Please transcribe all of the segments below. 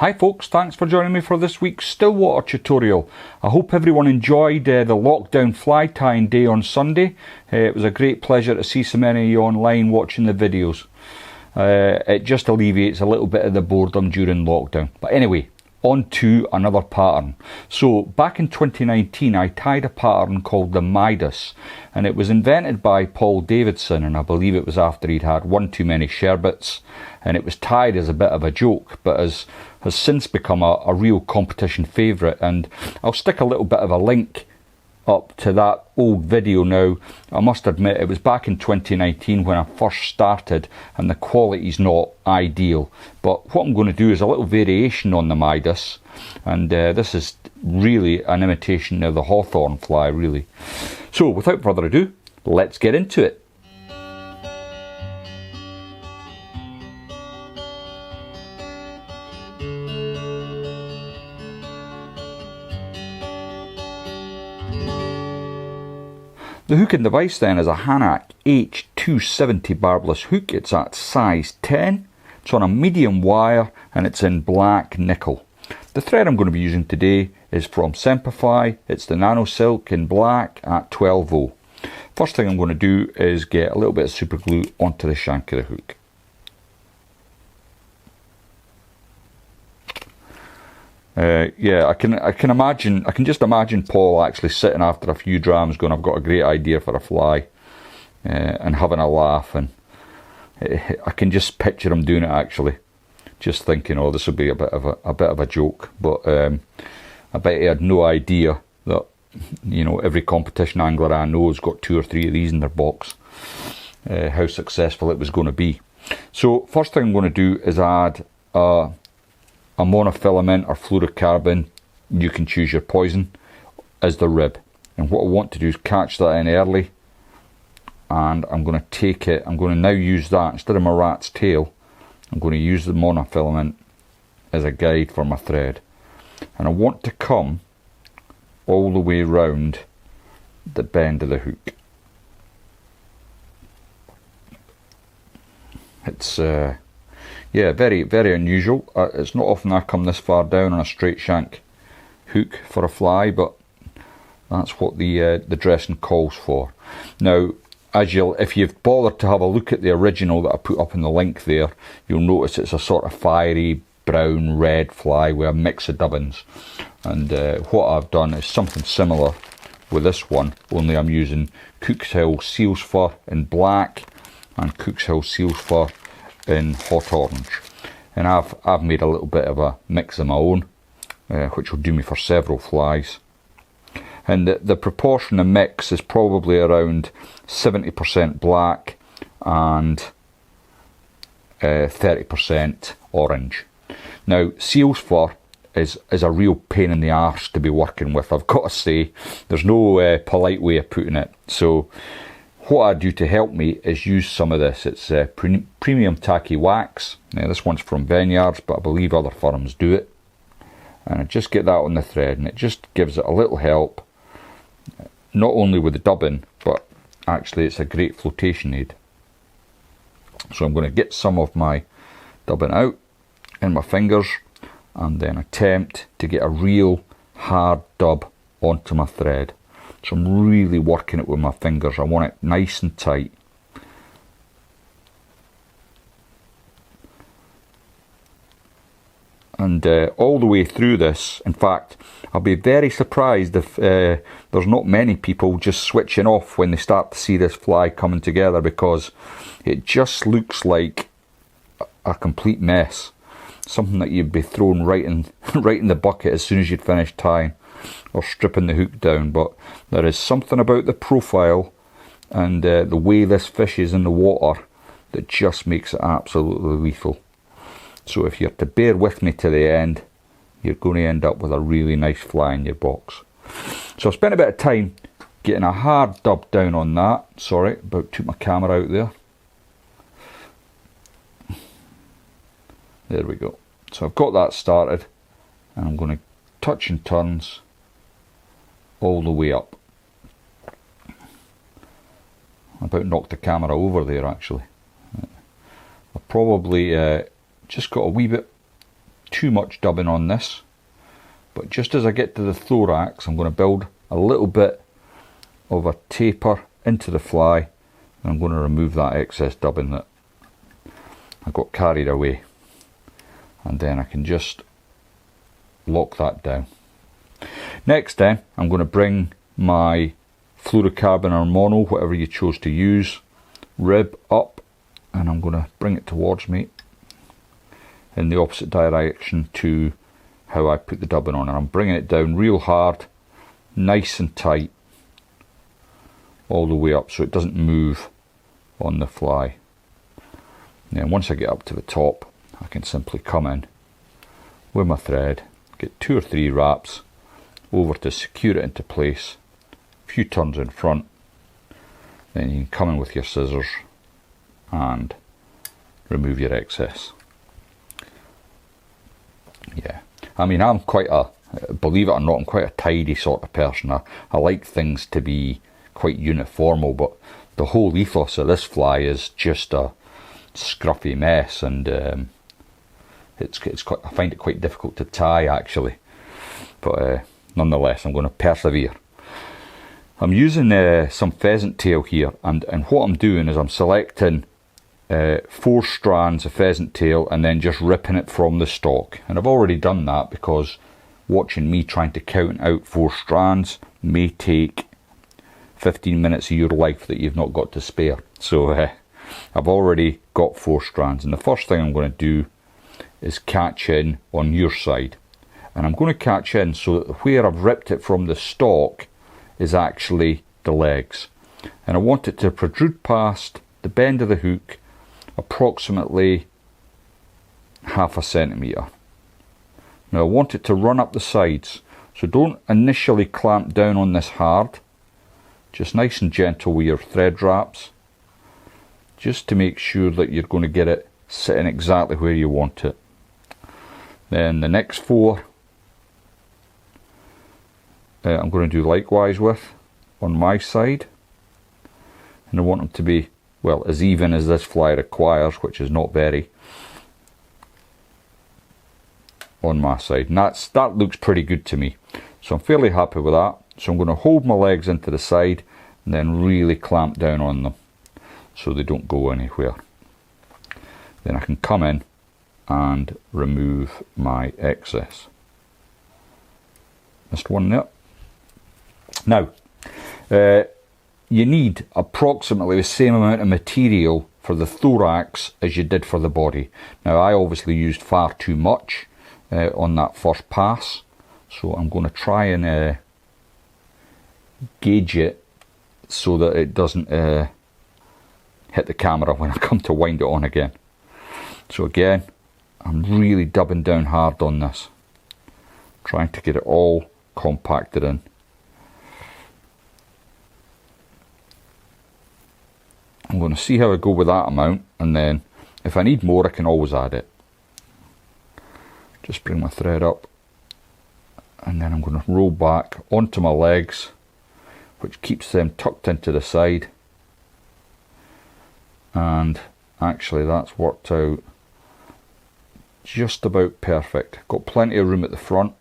Hi folks, thanks for joining me for this week's Stillwater tutorial. I hope everyone enjoyed the lockdown fly tying day on Sunday. It was a great pleasure to see so many of you online watching the videos. It just alleviates a little bit of the boredom during lockdown. But anyway, on to another pattern. So back in 2019 I tied a pattern called the Midas, and it was invented by Paul Davidson, and I believe it was after he'd had one too many sherbets, and it was tied as a bit of a joke, but has since become a real competition favourite. And I'll stick a little bit of a link up to that old video now. I must admit it was back in 2019 when I first started, and the quality's not ideal, but what I'm going to do is a little variation on the Midas, and this is really an imitation of the Hawthorn fly, really. So without further ado, let's get into it. The hook and device then is a Hanak H270 barbless hook. It's at size 10, it's on a medium wire, and it's in black nickel. The thread I'm going to be using today is from Semprfli. It's the Nano silk in black at 12/0. First thing I'm going to do is get a little bit of super glue onto the shank of the hook. Yeah, I can just imagine Paul actually sitting after a few drams going, I've got a great idea for a fly, and having a laugh, and I can just picture him doing it actually, just thinking, oh, this will be a bit of a joke. But I bet he had no idea that, you know, every competition angler I know has got 2 or 3 of these in their box, how successful it was going to be. So first thing I'm going to do is add a monofilament or fluorocarbon, you can choose your poison, as the rib. And what I want to do is catch that in early, and I'm going to take it, I'm going to now use that instead of my rat's tail. I'm going to use the monofilament as a guide for my thread, and I want to come all the way round the bend of the hook. It's yeah, very, very unusual. It's not often I come this far down on a straight shank hook for a fly, but that's what the dressing calls for. Now, if you've bothered to have a look at the original that I put up in the link there, you'll notice it's a sort of fiery brown red fly with a mix of dubbins. And what I've done is something similar with this one, only I'm using Cook's Hill seal's fur in black and Cook's Hill seal's fur in hot orange, and I've made a little bit of a mix of my own, which will do me for several flies. And the proportion of mix is probably around 70% black and 30% orange. Now, seal's fur is a real pain in the arse to be working with, I've got to say. There's no polite way of putting it. So what I do to help me is use some of this. It's premium tacky wax. Now this one's from Vineyards, but I believe other firms do it. And I just get that on the thread, and it just gives it a little help, not only with the dubbing, but actually it's a great flotation aid. So I'm going to get some of my dubbing out in my fingers, and then attempt to get a real hard dub onto my thread. So I'm really working it with my fingers. I want it nice and tight. And all the way through this, in fact, I'll be very surprised if there's not many people just switching off when they start to see this fly coming together, because it just looks like a complete mess. Something that you'd be thrown right in the bucket as soon as you'd finished tying, or stripping the hook down. But there is something about the profile and the way this fish is in the water that just makes it absolutely lethal. So if you're to bear with me to the end, you're going to end up with a really nice fly in your box. So I spent a bit of time getting a hard dub down on that. Sorry, about took my camera out there. There we go. So I've got that started, and I'm going to touch and turns all the way up. I about knocked the camera over there actually. I've probably just got a wee bit too much dubbing on this, but just as I get to the thorax, I'm going to build a little bit of a taper into the fly, and I'm going to remove that excess dubbing that I got carried away, and then I can just lock that down. Next then, I'm going to bring my fluorocarbon or mono, whatever you chose to use, rib up, and I'm going to bring it towards me in the opposite direction to how I put the dubbing on, and I'm bringing it down real hard, nice and tight, all the way up so it doesn't move on the fly. And then once I get up to the top, I can simply come in with my thread, get 2 or 3 wraps over to secure it into place, a few turns in front, then you can come in with your scissors and remove your excess. Yeah, I mean, I'm quite a, believe it or not, I'm quite a tidy sort of person. I like things to be quite uniformal, but the whole ethos of this fly is just a scruffy mess, and it's quite, I find it quite difficult to tie actually, but nonetheless I'm going to persevere. I'm using some pheasant tail here, and what I'm doing is I'm selecting 4 strands of pheasant tail and then just ripping it from the stalk, and I've already done that because watching me trying to count out 4 strands may take 15 minutes of your life that you've not got to spare. So I've already got 4 strands, and the first thing I'm going to do is catch in on your side, and I'm going to catch in so that where I've ripped it from the stalk is actually the legs, and I want it to protrude past the bend of the hook approximately 1/2 centimetre. Now I want it to run up the sides, so don't initially clamp down on this hard, just nice and gentle with your thread wraps, just to make sure that you're going to get it sitting exactly where you want it. Then the next 4 I'm going to do likewise with on my side, and I want them to be, well, as even as this fly requires, which is not very, on my side, and that looks pretty good to me, so I'm fairly happy with that. So I'm going to hold my legs into the side and then really clamp down on them so they don't go anywhere. Then I can come in and remove my excess. Missed one there. Now, you need approximately the same amount of material for the thorax as you did for the body. Now, I obviously used far too much on that first pass, so I'm going to try and gauge it so that it doesn't hit the camera when I come to wind it on again. So again, I'm really dubbing down hard on this, trying to get it all compacted in. I'm going to see how I go with that amount, and then if I need more I can always add it. Just bring my thread up, and then I'm going to roll back onto my legs, which keeps them tucked into the side, and actually that's worked out just about perfect. Got plenty of room at the front,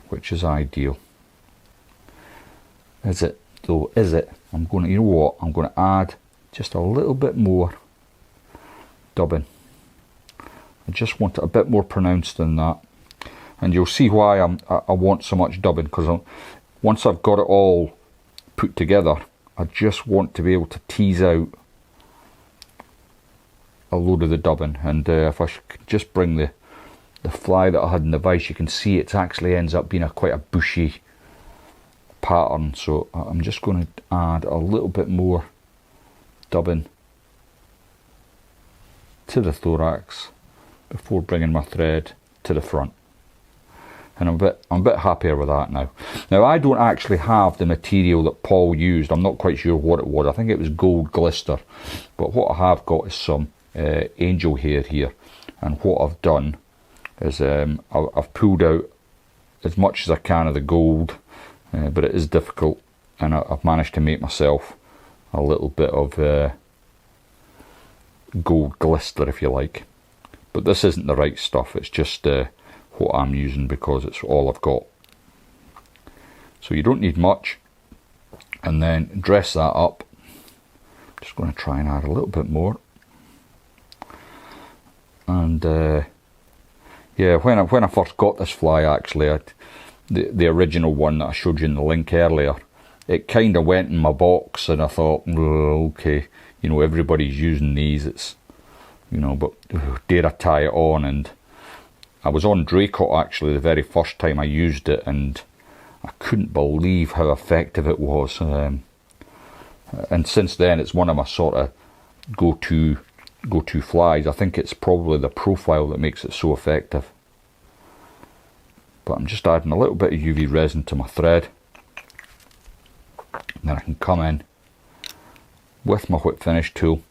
which is ideal. Is it though? Is it? I'm going to, you know what, I'm going to add just a little bit more dubbing. I just want it a bit more pronounced than that, and you'll see why I want so much dubbing, because once I've got it all put together, I just want to be able to tease out a load of the dubbing. And if I could just bring the fly that I had in the vise, you can see it actually ends up being quite a bushy pattern. So I'm just going to add a little bit more dubbing to the thorax before bringing my thread to the front, and I'm a bit happier with that now. Now, I don't actually have the material that Paul used. I'm not quite sure what it was. I think it was gold glister, but what I have got is some angel hair here, and what I've done is I've pulled out as much as I can of the gold, but it is difficult, and I've managed to make myself a little bit of gold glister, if you like. But this isn't the right stuff, it's just what I'm using because it's all I've got. So you don't need much. And then dress that up. Just going to try and add a little bit more. And yeah, when I first got this fly, actually, the original one that I showed you in the link earlier, it kind of went in my box, and I thought, oh, okay, you know, everybody's using these, it's, you know, but dare I tie it on? And I was on Dracot actually the very first time I used it, and I couldn't believe how effective it was. And since then, it's one of my sort of go-to flies. I think it's probably the profile that makes it so effective. But I'm just adding a little bit of UV resin to my thread, and then I can come in with my whip finish tool,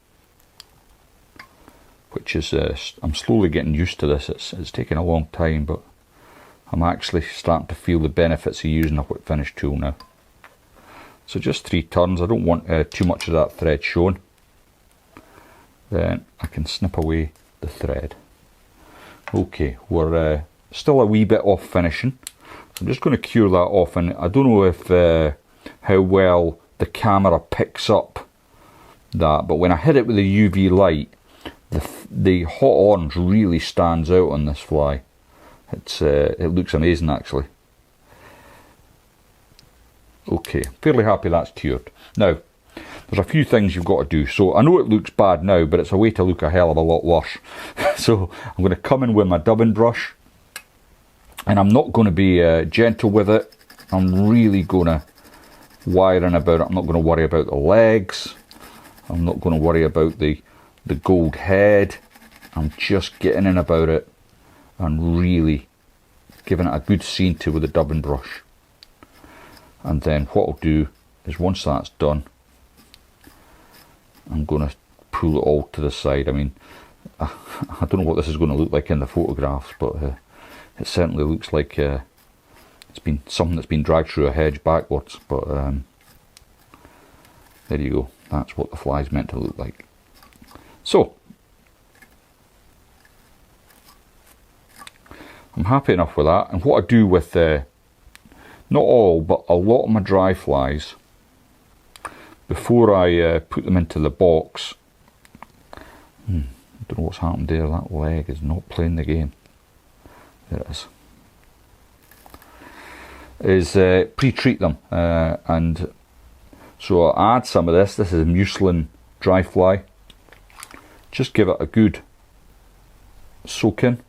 which is I'm slowly getting used to this. It's taking a long time, but I'm actually starting to feel the benefits of using a whip finish tool now. So just 3 turns. I don't want too much of that thread shown. Then I can snip away the thread. Okay, we're still a wee bit off finishing. So I'm just going to cure that off, and I don't know if how well the camera picks up that, but when I hit it with the UV light, the hot orange really stands out on this fly. It looks amazing actually. Okay, fairly happy that's cured. Now, there's a few things you've got to do. So I know it looks bad now, but it's a way to look a hell of a lot worse. So I'm going to come in with my dubbing brush, and I'm not going to be gentle with it. I'm really going to wire in about it. I'm not going to worry about the legs. I'm not going to worry about the gold head. I'm just getting in about it and really giving it a good scene to with the dubbing brush. And then what I'll do is, once that's done, I'm going to pull it all to the side. I mean, I don't know what this is going to look like in the photographs, but it certainly looks like it's been something that's been dragged through a hedge backwards. But there you go. That's what the fly's meant to look like. So I'm happy enough with that. And what I do with not all, but a lot of my dry flies, before I put them into the box, I don't know what's happened there. That leg is not playing the game. There it is. Pre-treat them, and so I add some of this. This is a muslin dry fly. Just give it a good soak in,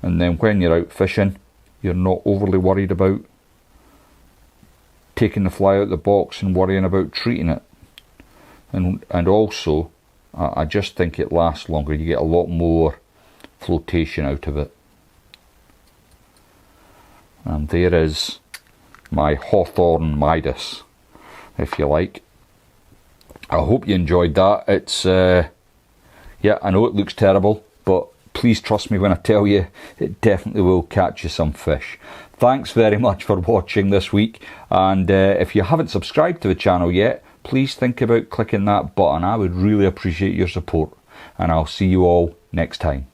and then when you're out fishing, you're not overly worried about taking the fly out of the box and worrying about treating it. And also, I just think it lasts longer. You get a lot more flotation out of it. And there is my Hawthorn Midas, if you like. I hope you enjoyed that. It's yeah, I know it looks terrible, but please trust me when I tell you, it definitely will catch you some fish. Thanks very much for watching this week, and if you haven't subscribed to the channel yet, please think about clicking that button. I would really appreciate your support, and I'll see you all next time.